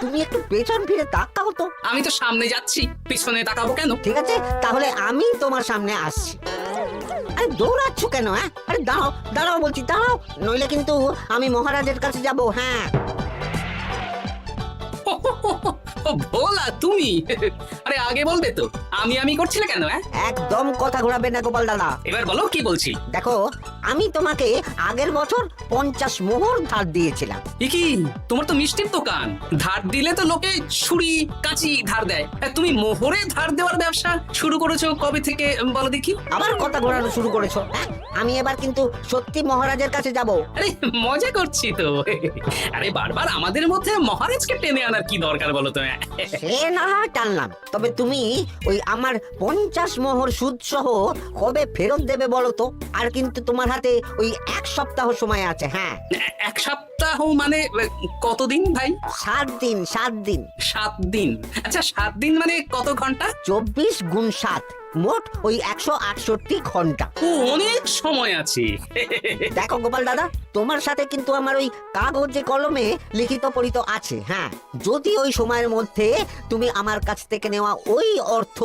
তুমি একটু পেছন ফিরে তাকাও তো। আমি তো সামনে যাচ্ছি, পিছনে তাকাবো কেন? ঠিক আছে, তাহলে আমি তোমার সামনে আসছি। আরে দৌড়াচ্ছ কেন? হ্যাঁ, আরে দাঁড়াও দাঁড়াও বলছি, দাঁড়াও, নইলে কিন্তু আমি মহারাজের কাছে যাব। হ্যাঁ, ও ভোলা তুমি? আরে আগে বলবে তো, আমি করছিলে কেন? একদম কথা ঘোরাবে না গোপাল দাদা। এবার বলো কি বলছি। দেখো, আমি তোমাকে আগের বছর 50 মোহর ধার দিয়েছিলাম। এ কি, তোমার তো মিষ্টির দোকান, ধার দিলে তো লোকে ছুরি কাঁচি ধার দেয়, আর তুমি মোহরে ধার দেওয়ার ব্যবসা শুরু করেছো কবে থেকে বলো দেখি? আবার কথা ঘোরানো শুরু করেছো। হ্যাঁ, আমি এবার কিন্তু সত্যি মহারাজের কাছে যাব। আরে মজা করছি তো। আরে বারবার আমাদের মধ্যে মহারাজকে টেনে আনার কি দরকার বলো তো? সে না হয় টানলাম, তবে তুমি ওই আমার 50 মোহর সুদ সহ কবে ফেরত দেবে বলো তো? আর কিন্তু তোমার হাতে ওই 1 সপ্তাহ সময় আছে। হ্যাঁ, 1 সপ্তাহ মানে কতদিন ভাই? 7 দিন, 7 দিন। 7 দিন? আচ্ছা 7 দিন মানে কত ঘন্টা? 24 গুণ 7, মোট ওই 168 ঘন্টা। ও, অনেক সময় আছে। দেখো গোপাল দাদা, তোমার সাথে কিন্তু আমার ওই কাগজে কলমে লিখিত পড়িত আছে। হ্যাঁ, যদি ওই সময়ের মধ্যে তুমি আমার কাছ থেকে নেওয়া ওই অর্থ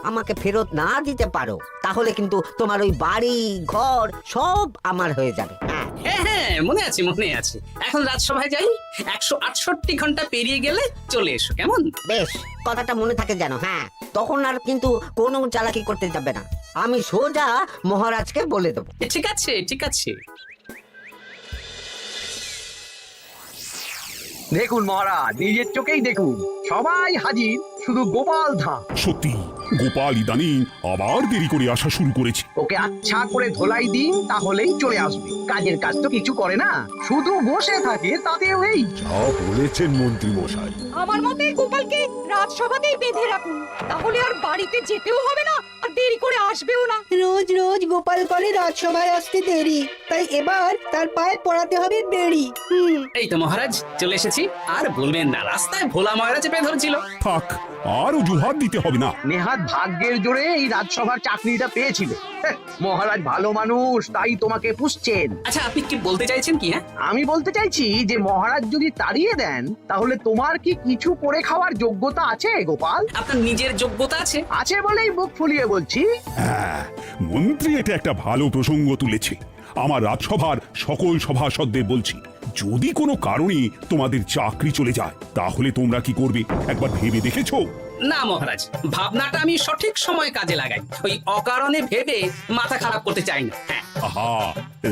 আমাকে ফেরত না দিতে পারো, তাহলে কিন্তু তোমার ওই বাড়ি ঘর সব আমার হয়ে যাবে। হ্যাঁ, হ্যাঁ হ্যাঁ, মনে আছে মনে আছে। এখন রাজসভায় যাই, 168 ঘন্টা পেরিয়ে গেলে চলে এসো, কেমন? বেশ, কথাটা মনে থাকে যেন। হ্যাঁ, তখন আর কিন্তু কোনো চালাকি করতে যাবে না, আমি সোজা মহারাজকে বলে দেবো। ঠিক আছে ঠিক আছে। দেখুন মহারাজ, নিজের চোখেই দেখুন, সবাই হাজির, শুধু গোপাল ধা। সত্যি গোপাল ইদানিং আবার দেরি করে আসা শুরু করেছে। ওকে আচ্ছা করে ধোলাই দিন, তাহলেই চলে আসবে। কাজের কাজ তো কিছু করে না, শুধু বসে থাকে, তাতেও এই। যা বলেছেন মন্ত্রী মশাই। আমার মতে গোপালকে রাজসভাতেই বেঁধে রাখুন, তাহলে আর বাড়িতে যেতেও হবে না, আর দেরি করে আসবেও না। রোজ রোজ গোপাল করে রাজসভায় আসতে দেরি, তাই এবার তার পায়ে পড়াতে হবে বেড়ি। এই তো মহারাজ চলে এসেছি। আর বলবেন না, রাস্তায় ভোলা মহারাজ চেপে ধরেছিল। থাক, আর অজুহাত দিতে হবে না। নেহাত ভাগ্যের জোরে এই রাজসভার চাকরিটা পেয়েছিল। মহারাজ ভালো মানুষ, তাই তোমাকে পুষছেন। আচ্ছা আপনি কি বলতে চাইছেন কি? আমি বলতে চাইছি যে মহারাজ যদি তাড়িয়ে দেন, তাহলে তোমার কি কিছু করে খাওয়ার যোগ্যতা আছে গোপাল? আপনার নিজের যোগ্যতা আছে? আছে বলেই মুখ ফুলিয়ে বলছি। হ্যাঁ, মন্ত্রী এটা একটা ভালো প্রসঙ্গ তুলেছে। আমার রাজসভার সকল সভাসদদের বলছি, যদি কোনো কারণে তোমাদের চাকরি চলে যায়, তাহলে তোমরা কি করবে একবার ভেবে দেখেছো? না মহারাজ, ভাবনাটা আমি সঠিক সময় কাজে লাগাই, ওই অকারণে ভেবে মাথা খারাপ করতে চাই না। হ্যাঁ, আহা,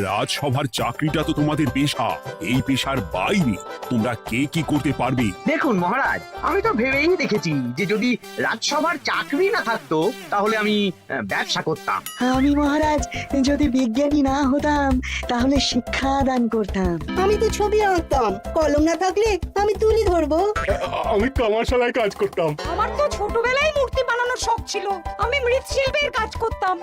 রাজসভার চাকরিটা তো তোমাদের পেশা। এই পেশার বাইরে তোমরা কে কি করতে পারবে? দেখুন মহারাজ, আমি তো ভেবেই দেখেছি যে যদি রাজসভার চাকরি না থাকতো, তাহলে আমি ব্যবসা করতাম। আমি মহারাজ যদি বিজ্ঞানী না হতাম, তাহলে শিক্ষা দান করতাম। আমি তো ছবি আঁকতাম, কলম না থাকলে আমি তুলি ধরবো। আমি কামারশালায় কাজ করতাম। আমার তো ছোটবেলায় মূর্তি বানানোর শখ ছিল, আমি মৃৎশিল্পের কাজ করতাম।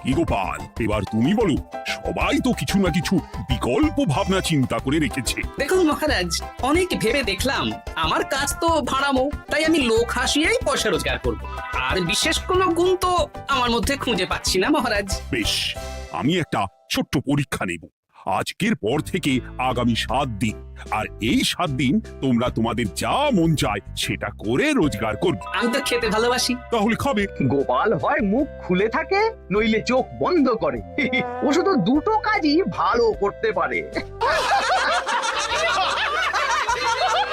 কি গোপাল, এবার তুমি বলো। সবাই তো কিছু না কিছু বিকল্প ভাবনা চিন্তা করে রেখেছে। দেখুন মহারাজ, অনেক ভেবে দেখলাম আমার কাজ তো ভাড়ামো, তাই আমি লোক হাসিয়েই পয়সা রোজগার করব। আর বিশেষ কোনো গুণ তো আমার মধ্যে খুঁজে পাচ্ছি না মহারাজ। বেশ, আমি একটা ছোট্ট পরীক্ষা নেব। আজকের পর থেকে আগামী 7 দিন, আর এই 7 দিন তোমরা তোমাদের যা মন চায় সেটা করে রোজগার করবে। আমি তো খেতে ভালোবাসি। তাহলে খাবে। গোপাল হয় মুখ খুলে থাকে, নইলে চোখ বন্ধ করে। ও শুধু দুটো কাজই ভালো করতে পারে।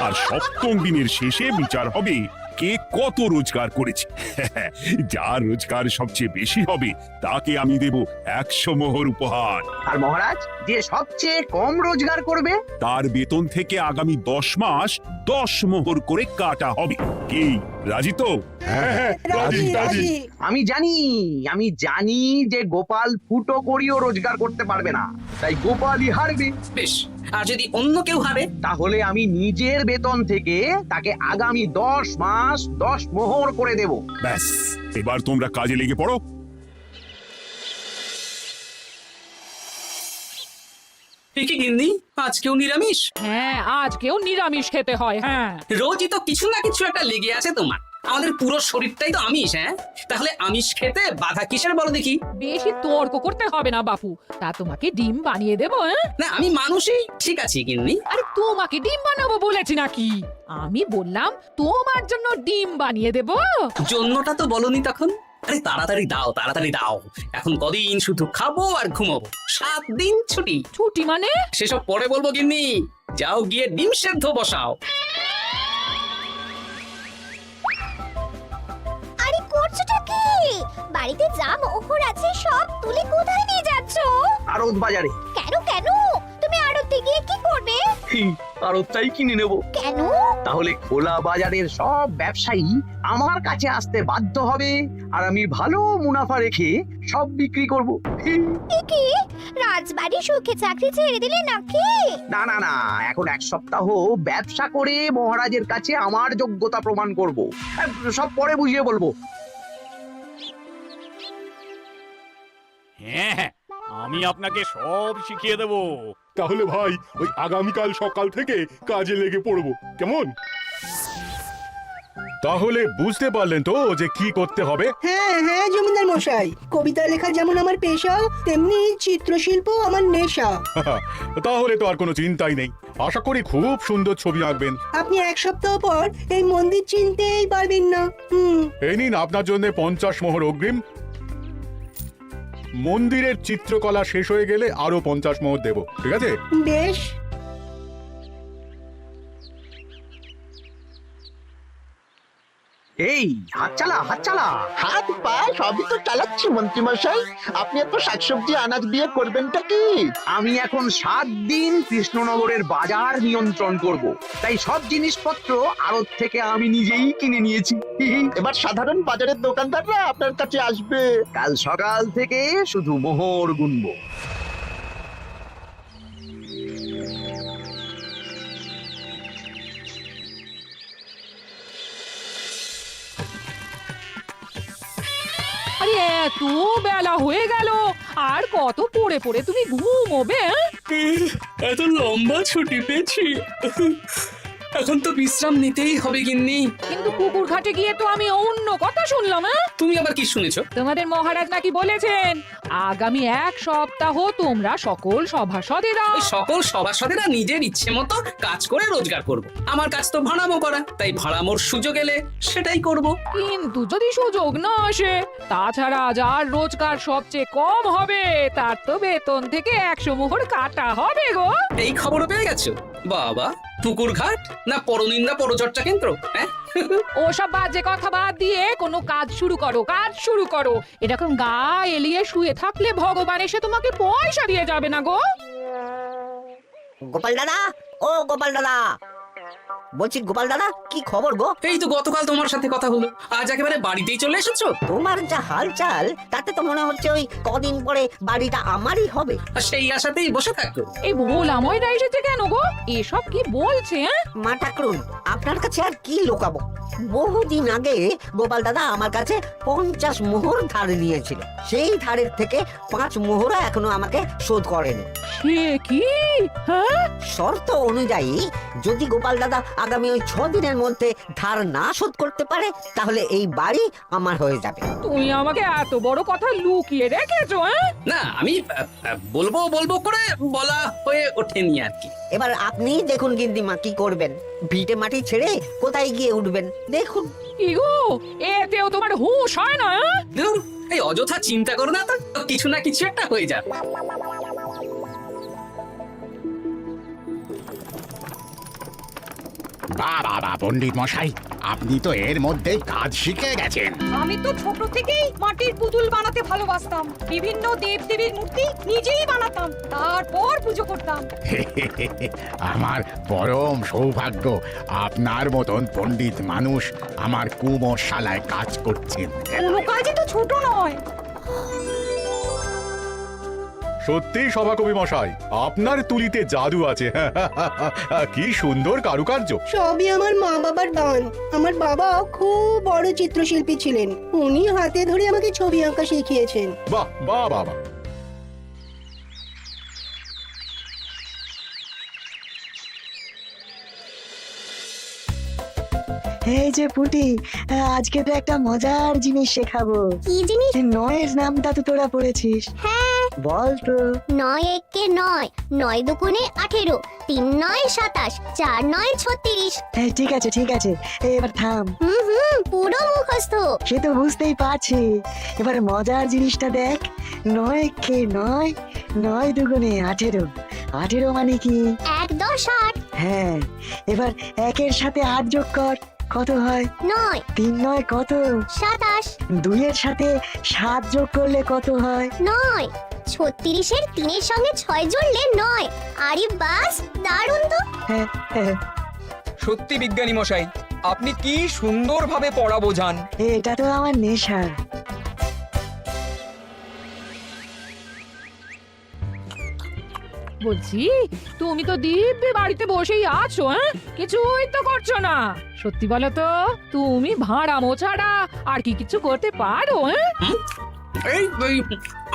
আর 7ম দিনের শেষে বিচার হবে কে কত রোজগার করেছে। যার রোজগার সবচেয়ে বেশি হবে তাকে আমি দেব 100 মোহর উপহার। আর মহারাজ, যে সবচেয়ে কম রোজগার করবে, তার বেতন থেকে আগামী 10 মাস 10 মোহর করে কাটা হবে। কি রাজি তো? হ্যাঁ, রাজি রাজি। আমি জানি যে গোপাল ফুটো করিও রোজগার করতে পারবে না, তাই গোপালই হারবে। বেশ, আর যদি অন্য কেউ হারে? তাহলে আমি নিজের বেতন থেকে তাকে আগামী 10 মাস 10 মোহর করে দেব। ব্যাস, এবার তোমরা কাজে লেগে পড়ো। কি গিন্নি, আজকেও নিরামিষ? হ্যাঁ, আজকেও নিরামিষ খেতে হয়। হ্যাঁ, রোজই তো কিছু না কিছু একটা লেগে আছে তোমার। আমাদের পুরো শরীরটাই তো আমিষ, হ্যাঁ? তাহলে আমিষ খেতে বাধা কিসের বলো দেখি? বেশি তর্ক করতে হবে না বাপু, তা তোমাকে ডিম বানিয়ে দেবো। না আমি মানুষই, ঠিক আছে গিন্নি। আরে তোমাকে ডিম বানাবো বলেছি নাকি? আমি বললাম তোমার জন্য ডিম বানিয়ে দেবো। জন্যটা তো বলনি তখন। আরে তাড়াতাড়ি দাও, তাড়াতাড়ি দাও। এখন কদিন শুধু খাবো আর ঘুমাবো, 7 দিন ছুটি। ছুটি মানে? সেসব পরে বলবো গিন্নি, যাও গিয়ে ডিম সেদ্ধ বসাও। আরে করছোটা কি? বাড়িতে যা মোহর আছে সব তুলে কোথায় নিয়ে যাচ্ছো? আড়ত বাজারে। কেন কেন? তুমি আড়তে গিয়ে কি করবে? আড়তটাই কিনে নেব। কেন? তাহলে খোলা বাজারের সব ব্যবসায়ী আমার কাছে আসতে বাধ্য হবে, আর আমি ভালো মুনাফা রেখে সব বিক্রি করব। এ কি? রাজবাড়ি সুখে চাকরি ছেড়ে দিলে নাকি? না না না, এখন 1 সপ্তাহ ব্যবসা করে মহারাজের কাছে আমার যোগ্যতা প্রমাণ করব। সব পরে বুঝিয়ে বলবো। হ্যাঁ, আমি আপনাকে সব শিখিয়ে দেব। তাহলে ভাই ওই আগামীকাল সকাল থেকে কাজে লেগে পড়বো, কেমন? তাহলে বুঝতে পারলেন তো যে কি করতে হবে? হ্যাঁ হ্যাঁ জমিদার মশাই, কবিতা লেখা যেমন আমার পেশা, তেমনি চিত্রশিল্প আমার নেশা। তাহলে তো আর কোনো চিন্তাই নেই। আশা করি খুব সুন্দর ছবি আঁকবেন। আপনি 1 সপ্তাহ পর এই মন্দির চিনতেই পারবেন না। এই নিন আপনার জন্য 50 মোহর অগ্রিম। মন্দিরের চিত্রকলা শেষ হয়ে গেলে আরো 50 মোহর দেব, ঠিক আছে? বেশ। এই হাত চালা, হাত চালা। হাত পা সবই তো চালাচ্ছি মন্ত্রী মশাই। আপনি এত শাকসবজি আনাজ দিয়ে করবেনটা কি? আমি এখন 7 দিন কৃষ্ণনগরের বাজার নিয়ন্ত্রণ করব, তাই সব জিনিসপত্র আড়ত থেকে আমি নিজেই কিনে নিয়েছি। এবার সাধারণ বাজারের দোকানদাররা আপনার কাছে আসবে। কাল সকাল থেকে শুধু মোহর গুনবো। আরে এত বেলা হয়ে গেল, আর কত পড়ে পড়ে তুমি ঘুমোবে? এত লম্বা ছুটি পেয়েছি, এখন তো বিশ্রাম নিতেই হবে গিন্নি। কিন্তু পুকুর ঘাটে গিয়ে তো আমি অন্য কথা শুনলাম। তুমি আবার কি শুনেছো? তোমাদের মহারাজ নাকি বলেছেন আগামী 1 সপ্তাহ তোমরা সকল সভাসদেরা ওই সকল সভাসদেরা নিজের ইচ্ছে মতো কাজ করে রোজগার করব। আমার কাজ তো ভাড়ামো করা, তাই ভাড়ামোর সুযোগ এলে সেটাই করব। কিন্তু যদি সুযোগ না আসে, তাছাড়া যার রোজগার সবচেয়ে কম হবে তার তো বেতন থেকে 100 মোহর কাটা হবে গো। এই খবর পেয়ে গেছো? বাবা, পুকুর ঘাট না পরনিন্দা পরচর্চা কেন্দ্র? হ্যাঁ, ওসব বাজে কথা বাদ দিয়ে কোনো কাজ শুরু করো, কাজ শুরু করো। এরকম গা এলিয়ে শুয়ে থাকলে ভগবান এসে তোমাকে পয়সা দিয়ে যাবে না গো। গোপাল দাদা, ও গোপাল দাদা, বলছি গোপাল দাদা কি খবর গো? এই তো গতকাল তোমার সাথে কথা হলো, আজ একেবারে বাড়িতেই চলে এসেছো। তোমার যা হালচাল তাতে তো মনে হচ্ছে ওই কদিন পরে বাড়িটা আমারই হবে। আর সেই আশাতেই বসে থাকো। এই ভোলাময়রা এসেছে কেন গো? এসব কি বলছে? মা ঠাকুরুন, আপনার কাছে আর কি লুকাবো? বহুদিন আগে গোপাল দাদা আমার কাছে 50 মোহর ধার নিয়েছিল। সেই ধারের থেকে 5 মোহর এখনো আমাকে শোধ করেনি। সে কি? হ্যাঁ, শর্ত অনুযায়ী যদি গোপাল দাদা আগামী ওই 6 দিনের মধ্যে ধার না শোধ করতে পারে, তাহলে এই বাড়ি আমার হয়ে যাবে। তুমি আমাকে এত বড় কথা লুকিয়ে রেখেছো? না আমি বলবো বলবো করে বলা হয়ে ওঠেনি আর কি। এবার আপনি দেখুন গিন্দিমা কি করবেন। ভিটে মাটি ছেড়ে কোথায় গিয়ে উঠবেন দেখুন। কি গো, এতেও তোমার হুঁশ হয় না? ধুর, এই অযথা চিন্তা করো না তো, কিছু না কিছু একটা হয়ে যাবে। বাবা পণ্ডিত মশাই, আপনি তো এর মধ্যেই কাজ শিখে গেছেন। আমি তো ছোট থেকেই মাটির পুতুল বানাতে ভালোবাসতাম। বিভিন্ন দেবদেবীর মূর্তি নিজেই বানাতাম, তারপর পুজো করতাম। আমার পরম সৌভাগ্য আপনার মতন পণ্ডিত মানুষ আমার কুমোরশালায় কাজ করছেন। কোনো কাজই তো ছোট নয়। সত্যি সভাকবি মশাই, আপনার তুলিতে জাদু আছে। কি সুন্দর কারুকার্য। সবই আমার মা বাবার দান। আমার বাবা খুব বড় চিত্রশিল্পী ছিলেন, উনি হাতে ধরে আমাকে ছবি আঁকা শিখিয়েছেন। বাহ বাহ বাবা। এই যে পুটি, আজকে তো একটা মজার জিনিস শেখাবো। কি জিনিস? নয়ের নামটা তো তোরা পড়েছিস। হ্যাঁ, বল তো। 9 একে 9, 9 দুগুণে 18, 3 9 27, 4 9 36। ঠিক আছে ঠিক আছে, এবার থাম। পুরো মুখস্থ। সে তো বুঝতেই পারছি। এবার মজার জিনিসটা দেখ। 9 কে 9, 9 দুগুণে 18, 18 মানে কি? 1 10 8। হ্যাঁ, এবার 1-এর সাথে 8 যোগ কর, কত হয়? 9 3 9 কত? 27। 2-এর সাথে 7 যোগ করলে কত হয়? 9 36-এর 3-এর সঙ্গে 6 জুড়লে 9। আরে বাস, দারুণ তো। হ্যাঁ, হ্যাঁ, সত্যি বিজ্ঞানী মশাই, আপনি কি সুন্দরভাবে পড়া বোঝান। এটা তো আমার নেশা। বলছি, তুমি তো দিব্যি বাড়িতে বসেই আছো, হ্যাঁ? কিছুই তো করছো না। সত্যি বলো তো, তুমি ভাড়া মোছাড়া আর কি কিছু করতে পারো? হ্যাঁ, এই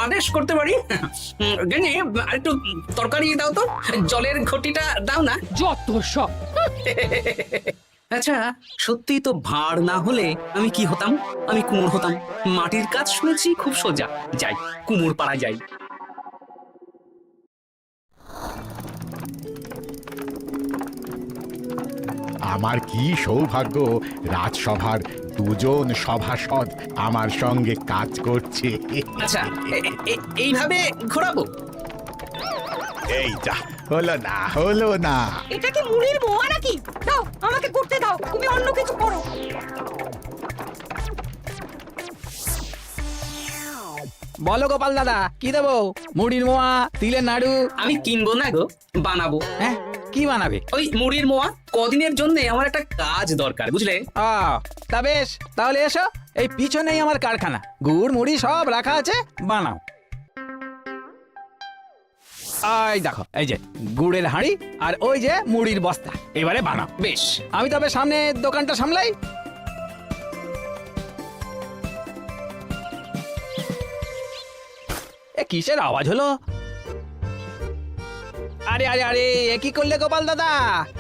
আদেশ করতে পারি। গেনি, একটু তরকারি দাও তো, জলের ঘটিটা দাও না। যত সব। আচ্ছা, সত্যি তো ভাঁড় না হলে আমি কি হতাম? আমি কুমোর হতাম। মাটির কাজ শুনেছি খুব সোজা। যাই, কুমোর পাড়া যাই। আমার কি সৌভাগ্য, রাজসভার দুজন সভাসদ আমার সঙ্গে কাজ করছে। আচ্ছা, এইভাবে ঘোরাবো? এই যা, হলো না হলো না। এটা কি মুড়ির মোয়া নাকি? দাও, আমাকে করতে দাও, তুমি অন্য কিছু করো। বলো গোপাল দাদা, কি দেবো? মুড়ির মোয়া, তিলের নাড়ু? আমি কিনবো না গো, বানাবো। হ্যাঁ, কি বানাবে? ওই মুড়ির মোয়া। কদিনের জন্য আমার একটা কাজ দরকার, বুঝলে? তা বেশ, তাহলে এসো, এই পিছনেই আমার কারখানা, গুড় মুড়ি সব রাখা আছে, বানাও। এই দেখো, এই যে গুড়ের হাঁড়ি আর ওই যে মুড়ির বস্তা, এবারে বানাও। বেশ। আমি তবে সামনে দোকানটা সামলাই। এ কিসের আওয়াজ হলো? আরে আরে আরে, এ কি করলে গোপাল দাদা?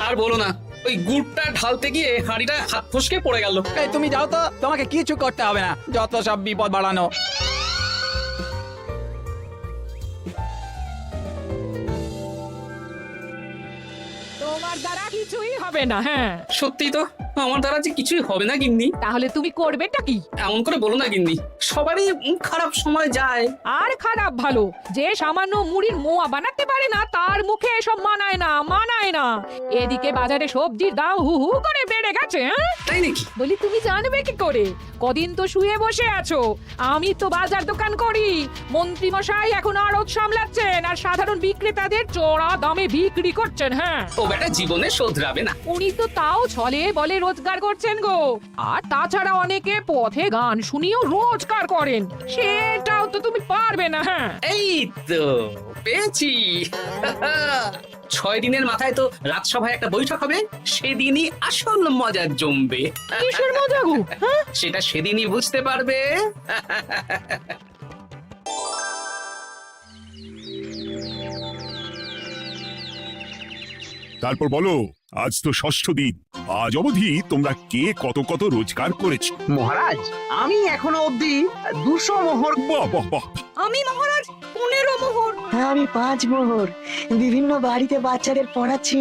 আর বলো না, ওই গুড়টা ঢালতে গিয়ে হাঁড়িটা হাত ফসকে পড়ে গেল। এই তুমি যাও তো, তোমাকে কিছু করতে হবে না, যত সব বিপদ বাড়ানো। তোমার দ্বারা কিছুই হবে না। হ্যাঁ, সত্যি তো, আমার দ্বারা যে কিছুই হবে না গিন্নি। তাহলে তুমি করবেটা কি? এমন করে বলো না গিন্নি, সবারই খারাপ সময় যায়। আর খারাপ ভালো, যে সামান্য মুড়ির মোয়া বানাতে পারে না তার মুখে এসব মানায় না, মানায় না। এদিকে বাজারে সবজির দাম হু হু করে বেড়ে গেছে। হ্যাঁ, তাই নাকি? বলি, তুমি জানবে কি করে? কদিন তো শুয়ে বসে আছো। আমি তো বাজার দোকান করি। মন্ত্রী মশাই এখন আড়ত সামলাচ্ছেন আর সাধারণ বিক্রেতাদের চড়া দামে বিক্রি করছেন। হ্যাঁ, ও বেটা জীবনে শোধরাবে না। উনি তো তাও ছলে বলে রোজগার করছেন গো। আর তাছাড়া অনেকে পথে গান শুনিয়েও রোজগার করেন, সেটাও তো তুমি পারবে না। হ্যাঁ, এই তো পেয়েছি। 6 দিনের মাথায় তো রাজসভায় একটা বৈঠক হবে, সেদিনই আসল মজা জমবে। কিসের মজা গো? হ্যাঁ, সেটা সেদিনই বুঝতে পারবে। তারপর বলো, আজ তো ষষ্ঠ দিন, আজ অবধি তোমরা কে কত কত রোজগার করেছ? মহারাজ, আমি এখনো অবধি 200 মোহর। বাহ বাহ বাহ। আমি মহারাজ 15 মোহর। হ্যাঁ, আমি 5 মোহর। বিভিন্ন বাড়িতে বাচ্চাদের পড়াচ্ছি,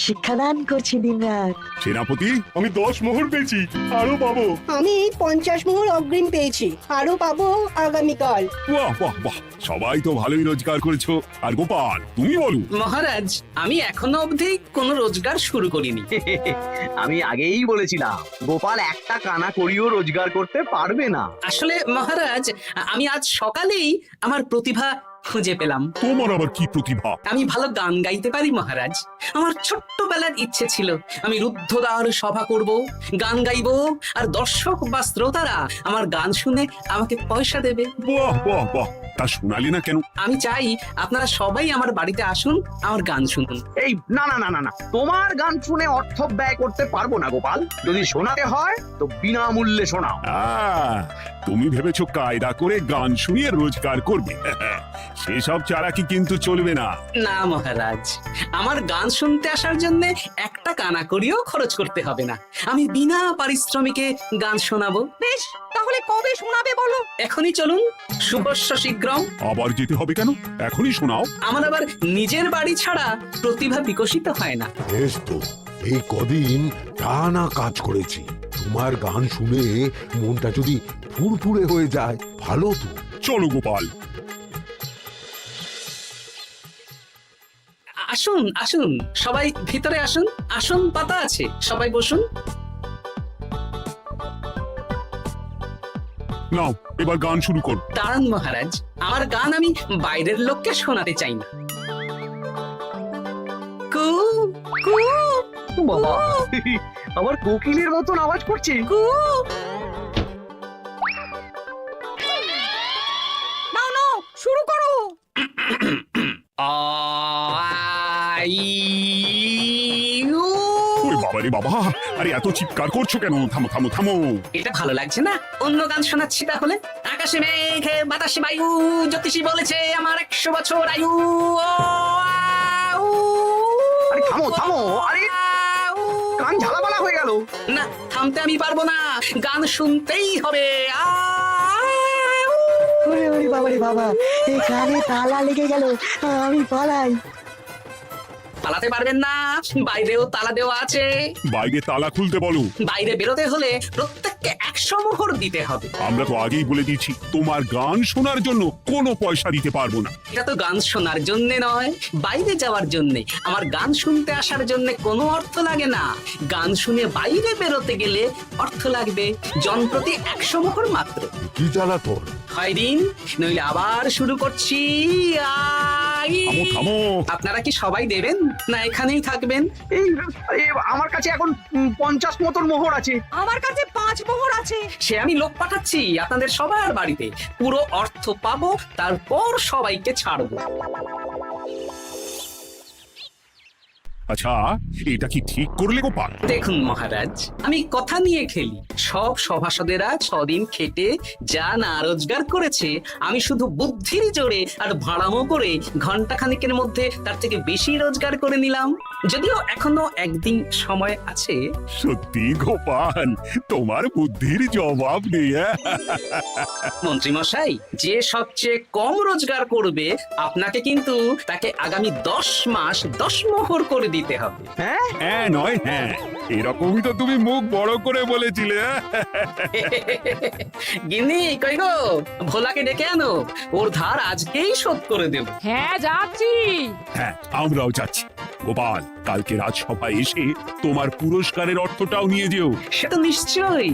শিক্ষাদান করছি দিনরাত। সেনাপতি, আমি 10 মোহর পেয়েছি, আরো পাবো। আমি 50 মোহর অগ্রিম পেয়েছি, আরো পাবো আগামীকাল। বাহ বাহ বাহ, সবাই তো ভালোই রোজগার করেছো। আর গোপাল, তুমি বলো। মহারাজ, আমি এখনো অবধি কোনো রোজগার শুরু করিনি। আমি আগেই বলেছিলাম, গোপাল একটা কানা করিও রোজগার করতে পারবে না। আসলে মহারাজ, আমি আজ সকালেই আমার প্রতিভা খুঁজে পেলাম। তোমার আবার কি প্রতিভা? আমি ভালো গান গাইতে পারি মহারাজ। আমার ছোট্টবেলার ইচ্ছে ছিল আমি রুদ্ধদ্বার সভা করব, গান গাইবো, আর দর্শক বা শ্রোতারা আমার গান শুনে আমাকে পয়সা দেবে। বাহ বাহ বাহ, তা শোনালে না কেন? আমি চাই আপনারা সবাই আমার বাড়িতে আসুন, আমার গান শুনুন। এই না না না না না, তোমার গান শুনে অর্থ ব্যয় করতে পারবো না গোপাল। যদি শোনাতে হয় তো বিনামূল্যে শোনাও। তুমি ভেবেছো কায়দা করে গান শুনিয়ে রোজগার করবে? সেসব চালাকি কিন্তু চলবে না। না মহারাজ, আমার গান শুনতে আসার জন্য একটা কানা করিও খরচ করতে হবে না। আমি বিনা পারিশ্রমিকে গান শোনাবো। বেশ, তাহলে কবে শোনাবে বলো? এখনই চলুন, শুভস্য শীঘ্রম। আবার যেতে হবে কেন? এখনই শোনাও। আমার আবার নিজের বাড়ি ছাড়া প্রতিভা বিকশিত হয় না। বেশ তো, এই কদিন টানা কাজ করেছি, তোমার গান শুনে মনটা যদি ফুরফুরে হয়ে যায় ভালো তো। চলো গোপাল। আসুন আসুন, সবাই ভিতরে আসুন। আসন পাতা আছে, সবাই বসুন। নাও, এবার গান শুরু করো। দাঁড়ান মহারাজ, আমার গান আমি বাইরের লোককে শোনাতে চাই না। কু কু বাবা, আবার কোকিলের মতন আওয়াজ করছে। কু। নাও নাও, শুরু করো। ওরে বাবা রে বাবা, আরে এত চিৎকার করছো কেন? থামো থামো থামো। এটা ভালো লাগছে না? অন্য গান শোনাচ্ছি তাহলে। আকাশে মেঘে বাতাসে বায়ু, জ্যোতিষী বলেছে আমার 100 বছর আয়ু। আরে থামো থামো, আরে কান ঝালাপালা হয়ে গেল। না, থামতে আমি পারবো না, গান শুনতেই হবে। ওরে ওরে বাবা রে বাবা, এই কানে তালা লেগে গেল, আমি পালাই। পালাতে পারবেন না, বাইরেও তালা দেওয়া আছে। বাইরে তালা খুলতে বলো। বাইরে বেরোতে হলে প্রত্যেককে 100 মোহর দিতে হবে। আমরা তো আগেই বলে দিয়েছি, তোমার গান শোনার জন্য কোনো পয়সা দিতে পারবো না। এটা তো গান শোনার জন্য নয়, বাইরে যাওয়ার জন্য। আমার গান শুনতে আসার জন্য কোনো অর্থ লাগে না। গান শুনে বাইরে বেরোতে গেলে অর্থ লাগবে। জনপ্রতি 100 মোহর মাত্র। কি জ্বালাতন! হয় দিন, নইলে আবার শুরু করছি। থামো থামো। আপনারা কি সবাই দেবেন, না এখানেই থাকবেন? এই আমার কাছে এখন 50 মতন মোহর আছে। আমার কাছে 5 মোহর আছে। সে আমি লোক পাঠাচ্ছি আপনাদের সবার বাড়িতে। পুরো অর্থ পাবো, তারপর সবাইকে ছাড়বো। আচ্ছা, এটা কি ঠিক করলে গোপাল? দেখুন মহারাজ, আমি কথা নিয়ে খেলি। সব সভাসদেরা 6 দিন খেটে যা না রোজগার করেছে, আমি শুধু বুদ্ধির জোরে আর ভাড়ামো করে ঘন্টাখানিকের মধ্যে তার থেকে বেশি রোজগার করে নিলাম। যদিও এখনো একদিন সময় আছে। সত্যি গোপাল, তোমার বুদ্ধির জবাব নেই। মন্ত্রী মশাই, যে সবচেয়ে কম রোজগার করবে আপনাকে কিন্তু তাকে আগামী 10 মাস 10 মোহর করে দিতে হবে। হ্যাঁ নয় হ্যাঁ, এরকমই তো তুমি মুখ বড় করে বলেছিলে। গিন্নি কই গো, ভোলাকে ডেকে আনো, ওর ধার আজকেই শোধ করে দেব। হ্যাঁ, যাচ্ছি। হ্যাঁ, আমরাও যাচ্ছি। গোপাল, কালকে রাজসভায় এসে তোমার পুরস্কারের অর্থটাও নিয়ে যেও। সে তো নিশ্চয়ই।